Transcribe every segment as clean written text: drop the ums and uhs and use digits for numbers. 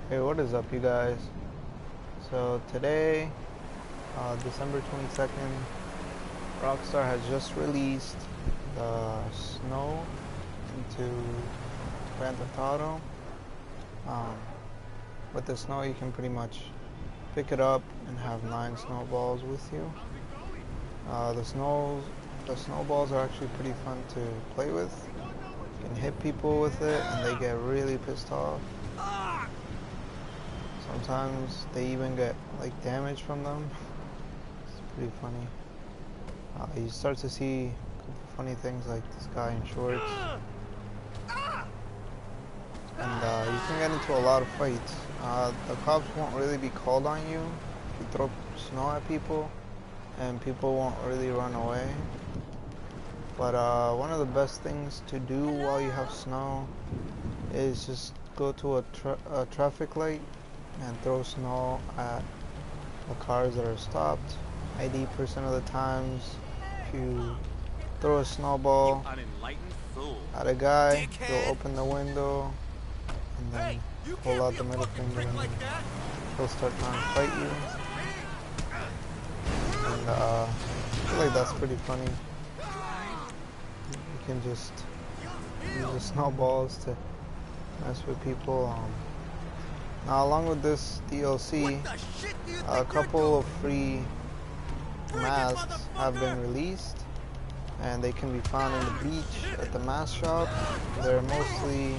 Hey, what is up, you guys? So today, December 22nd, Rockstar has just released the snow into Grand Theft Auto. Um, with the snow, you can pretty much pick it up and have 9 snowballs with you. The snowballs are actually pretty fun to play with. You can hit people with it, and they get really pissed off. Sometimes they even get like damage from them. It's pretty funny. You start to see a couple funny things like this guy in shorts, and you can get into a lot of fights. The cops won't really be called on you if you throw snow at people, and people won't really run away. But one of the best things to do while you have snow is just go to a traffic light and throw snow at the cars that are stopped. 80% of the times, if you throw a snowball at a guy, he'll open the window and then pull out the middle finger and he'll start trying to fight you. And I feel like that's pretty funny. You can just use the snowballs to mess with people. Now, along with this DLC, a couple of free masks have been released, and they can be found in the beach at the mask shop. They're mostly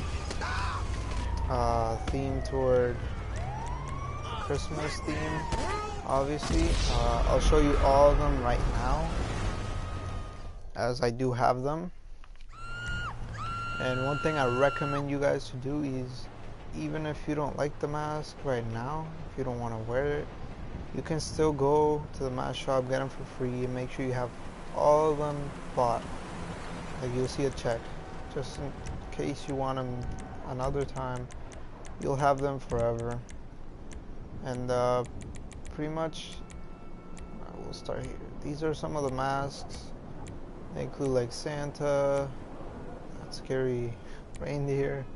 themed toward Christmas theme, obviously. I'll show you all of them right now, as I do have them. And one thing I recommend you guys to do is, even if you don't like the mask right now, if you don't want to wear it, you can still go to the mask shop, get them for free, and make sure you have all of them bought. Like, you'll see a check, just in case you want them another time. You'll have them forever. And pretty much, we'll start here. These are some of the masks. They include like Santa, that scary reindeer,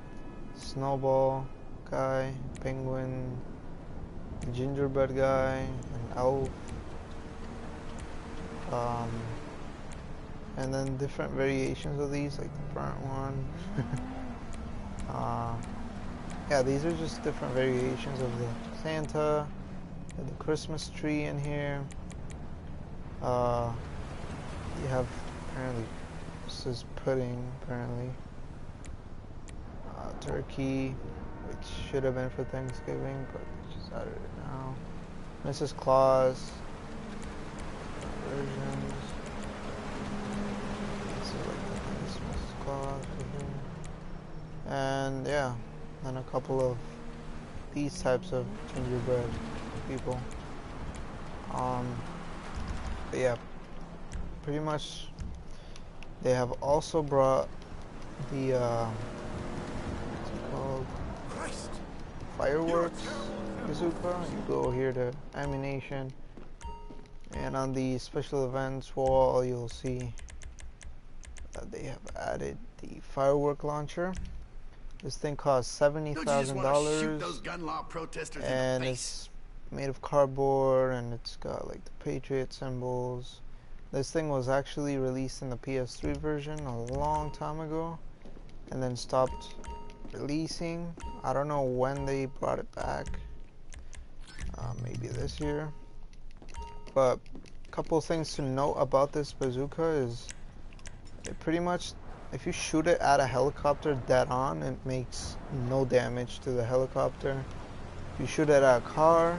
Snowball guy, Penguin, Gingerbread guy, an elf, and then different variations of these, like the burnt one. Yeah, these are just different variations of the Santa, the Christmas tree in here. You have, apparently, this is pudding, apparently. Turkey, which should have been for Thanksgiving, but they just added it now. Mrs. Claus versions. This is like the Christmas Claus right here. And yeah, and a couple of these types of gingerbread people. But yeah, pretty much they have also brought the fireworks bazooka. You go here to ammunition, and on the special events wall you'll see that they have added the firework launcher. This thing costs $70,000 and it's made of cardboard, and it's got like the Patriot symbols. This thing was actually released in the PS3 version a long time ago and then stopped releasing. I don't know when they brought it back, maybe this year. But a couple of things to note about this bazooka is it pretty much, if you shoot it at a helicopter dead on, it makes no damage to the helicopter. If you shoot it at a car,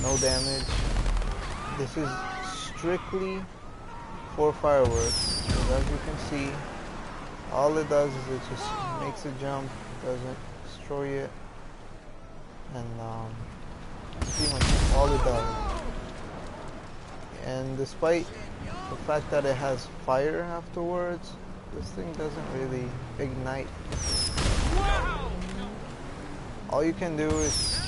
no damage. This is strictly for fireworks, because as you can see, all it does is it just makes it jump, doesn't destroy it, and that's pretty much all it does. And despite the fact that it has fire afterwards, this thing doesn't really ignite. All you can do is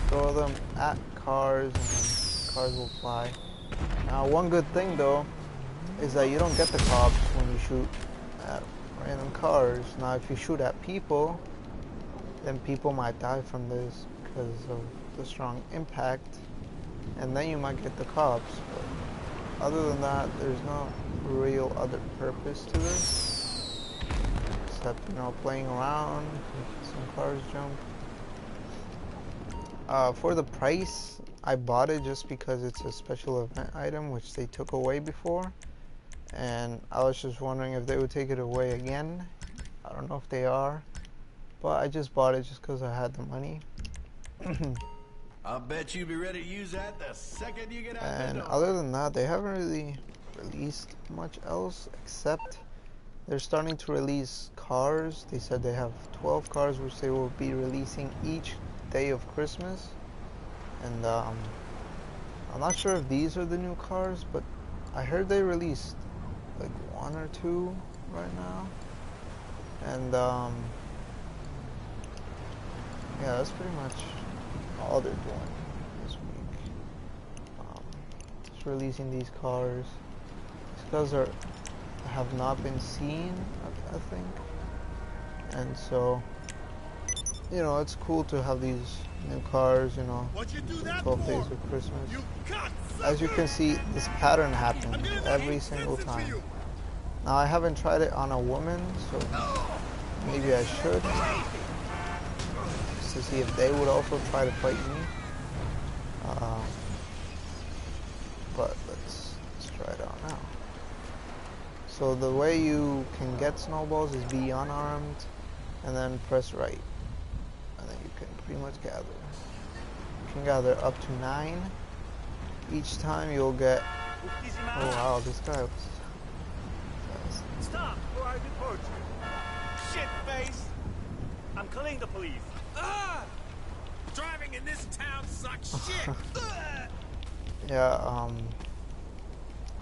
throw them at cars, and then cars will fly. Now, one good thing though is that you don't get the cops when you shoot at random cars. Now, if you shoot at people, then people might die from this because of the strong impact, and then you might get the cops. But other than that, there's no real other purpose to this, except, you know, playing around, some cars jump. For the price, I bought it just because it's a special event item, which they took away before, and I was just wondering if they would take it away again. I don't know if they are, but I just bought it just because I had the money. I'll bet you'll be ready to use that the second you get out And the door. other than that, they haven't really released much else, except they're starting to release cars. They said they have 12 cars which they will be releasing each day of Christmas. And I'm not sure if these are the new cars, but I heard they released like 1 or 2 right now. And yeah, that's pretty much all they're doing this week. Just releasing these cars. These cars have not been seen, I think. And so, you know, it's cool to have these new cars, you know, 12 days of Christmas. As you can see, this pattern happens every single time. Now, I haven't tried it on a woman, so maybe I should, just to see if they would also try to fight me. But let's try it out now. So the way you can get snowballs is be unarmed, and then press right, and then you can pretty much gather. You can gather up to 9. Each time you'll get. Oh wow, this guy was fast. Stop, or I report you. Shit face! I'm calling the police. Driving in this town sucks shit. Yeah,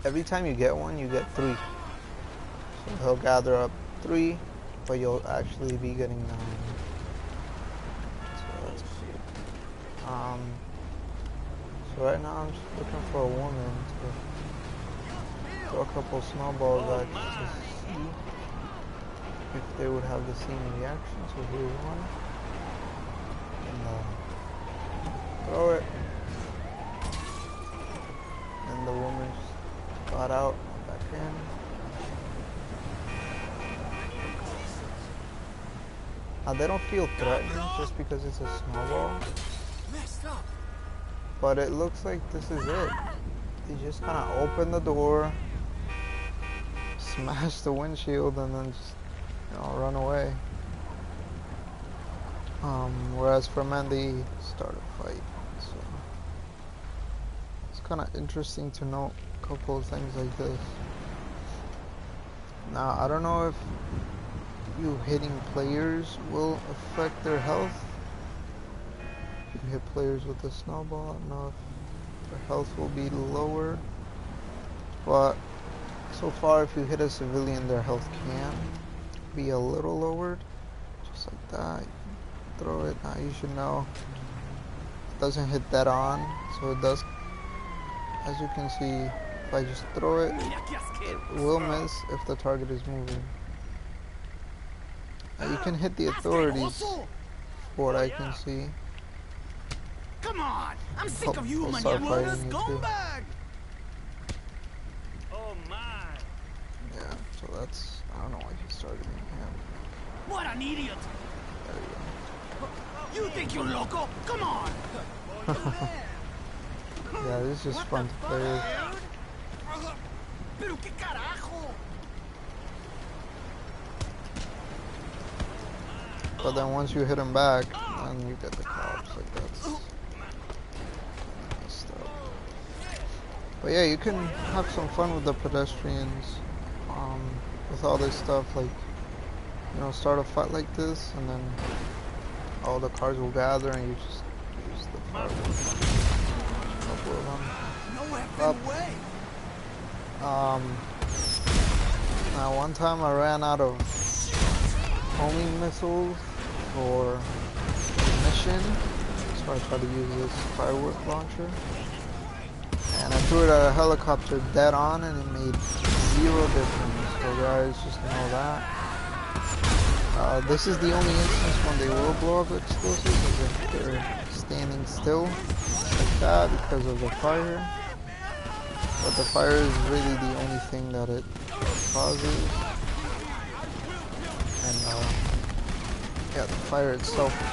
every time you get one, you get 3. So he'll gather up 3, but you'll actually be getting 9. So that's cool. So right now I'm just looking for a woman to throw a couple snowballs at to see if they would have the same reaction. So here's one. And throw it. And the woman just got out, back in. Now they don't feel threatened just because it's a snowball. But it looks like this is it. They just kind of open the door, smash the windshield, and then just, you know, run away. Whereas for men, they start a fight. So it's kind of interesting to note a couple of things like this. Now, I don't know if you hitting players will affect their health. If you hit players with a snowball, I don't know if their health will be lowered. But so far, if you hit a civilian, their health can be a little lowered. Just like that. You can throw it. Now you should know it doesn't hit dead on. So it does, as you can see, if I just throw it, it will miss if the target is moving. Now you can hit the authorities, for what I can see. Come on! I'm sick of you, man. Start fighting you too. Oh my! Yeah, so that's, I don't know why he started me. Yeah, What an idiot! there you You think you're loco? Come on! go. Yeah, this is just fun to play with. Pero qué carajo! But then once you hit him back, then you get the cops. Like that's messed up. But yeah, you can have some fun with the pedestrians, with all this stuff. Like, you know, start a fight like this, and then all the cars will gather, and you just use the fireworks. A couple of them. No effing way! Now one time I ran out of homing missiles for the mission, so I tried to use this firework launcher, and I threw it at a helicopter dead on, and it made 0 difference. So guys, just know that. This is the only instance when they will blow up explosives, is if they're standing still like that because of the fire. But the fire is really the only thing that it causes. And yeah, the fire itself is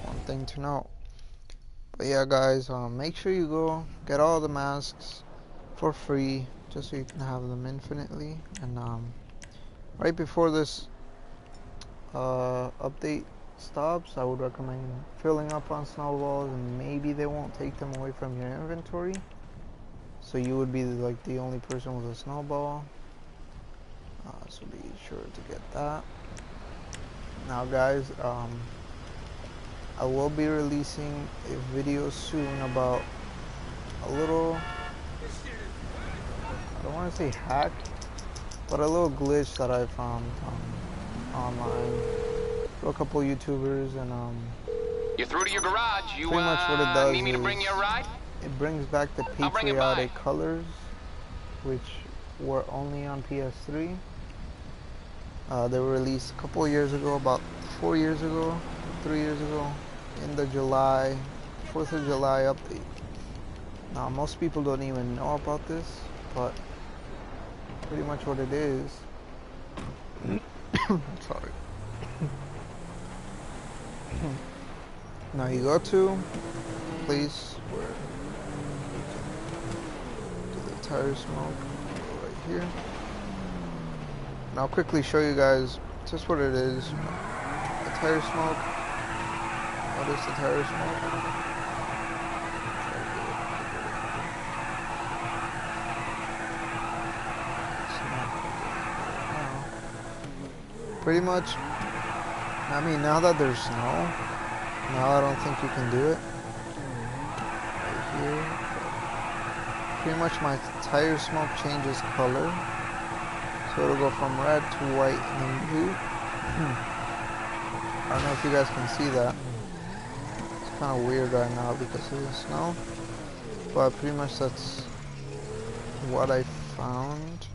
one thing to know. But yeah, guys, make sure you go get all the masks for free, just so you can have them infinitely. And right before this update stops, I would recommend filling up on snowballs, and maybe they won't take them away from your inventory, so you would be like the only person with a snowball. So be sure to get that. Now, guys, I will be releasing a video soon about a little, I don't want to say hack, but a little glitch that I found online through a couple YouTubers. And you're through to your garage. You pretty much what it does need me to bring you a ride? It brings back the patriotic colors, which were only on PS3. They were released a couple of years ago, about 4 years ago, 3 years ago, in the 4th of July update. Now, most people don't even know about this, but pretty much what it is. Sorry. Now you go to a place where you can do the tire smoke, right here. And I'll quickly show you guys just what it is. The tire smoke. What is the tire smoke? Pretty much, I mean, now that there's snow, now I don't think you can do it. Right here. Pretty much my tire smoke changes color. So it'll go from red to white and then blue. I don't know if you guys can see that. It's kind of weird right now because of the snow. But pretty much that's what I found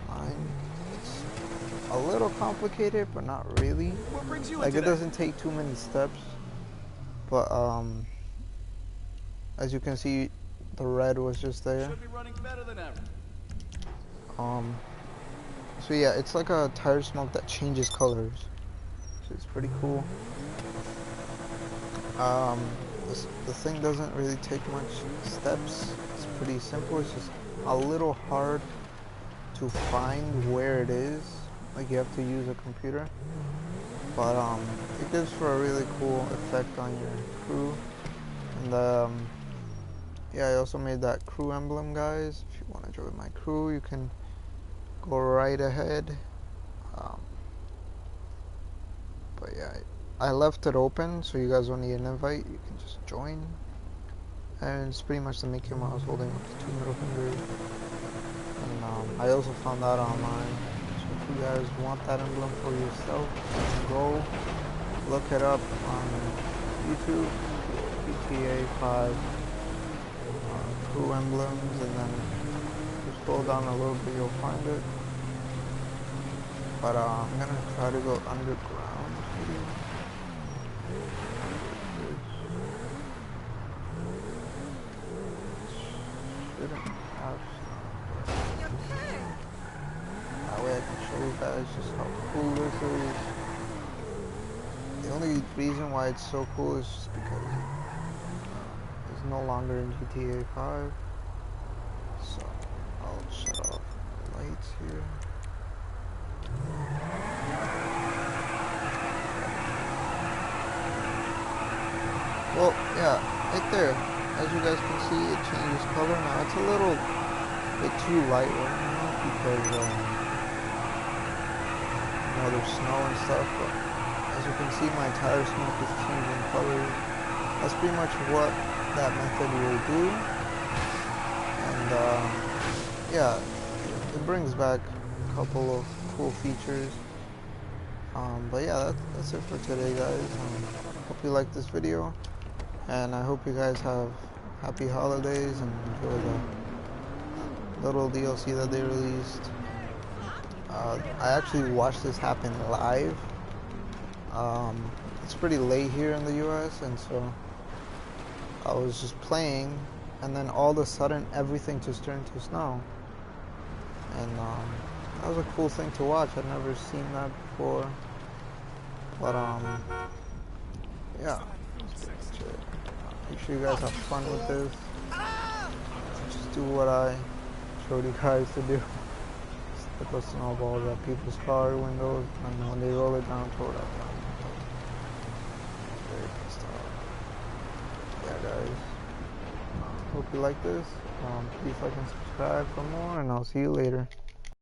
online. A little complicated, but not really. What brings you Like, it doesn't take too many steps, but as you can see, the red was just there. Should be running better than ever. So yeah, it's like a tire smoke that changes colors, so it's pretty cool. The thing doesn't really take much steps. It's pretty simple. It's just a little hard to find where it is. Like, you have to use a computer, but it gives for a really cool effect on your crew. And yeah, I also made that crew emblem, guys. If you want to join my crew, you can go right ahead. But yeah, I left it open, so you guys don't need an invite. You can just join, and it's pretty much the Mickey Mouse holding up the 2 middle fingers. And I also found that online. If you guys want that emblem for yourself, go look it up on YouTube, GTA 5 crew emblems, and then just scroll down a little bit, you'll find it. But I'm gonna try to go underground here. Shouldn't have that way I can show you guys just how cool this is. The only reason why it's so cool is just because it's no longer in GTA 5. So I'll shut off the lights here. Well, yeah, right there. As you guys can see, it changes color now. It's a little bit too light right now because there's snow and stuff, but as you can see, my tire smoke is changing colors. That's pretty much what that method will do. And yeah, it brings back a couple of cool features. But yeah, that's it for today, guys. Hope you liked this video, and I hope you guys have happy holidays and enjoy little DLC that they released. I actually watched this happen live. It's pretty late here in the US, and so I was just playing, and then all of a sudden everything just turned to snow. And that was a cool thing to watch. I'd never seen that before. But yeah. Make sure you guys have fun with this. Just do what I showed you guys to do. Stick a snowball at people's car windows, and when they roll it down, throw it up. Very pissed off. Yeah, guys. Hope you like this. Please like and subscribe for more, and I'll see you later.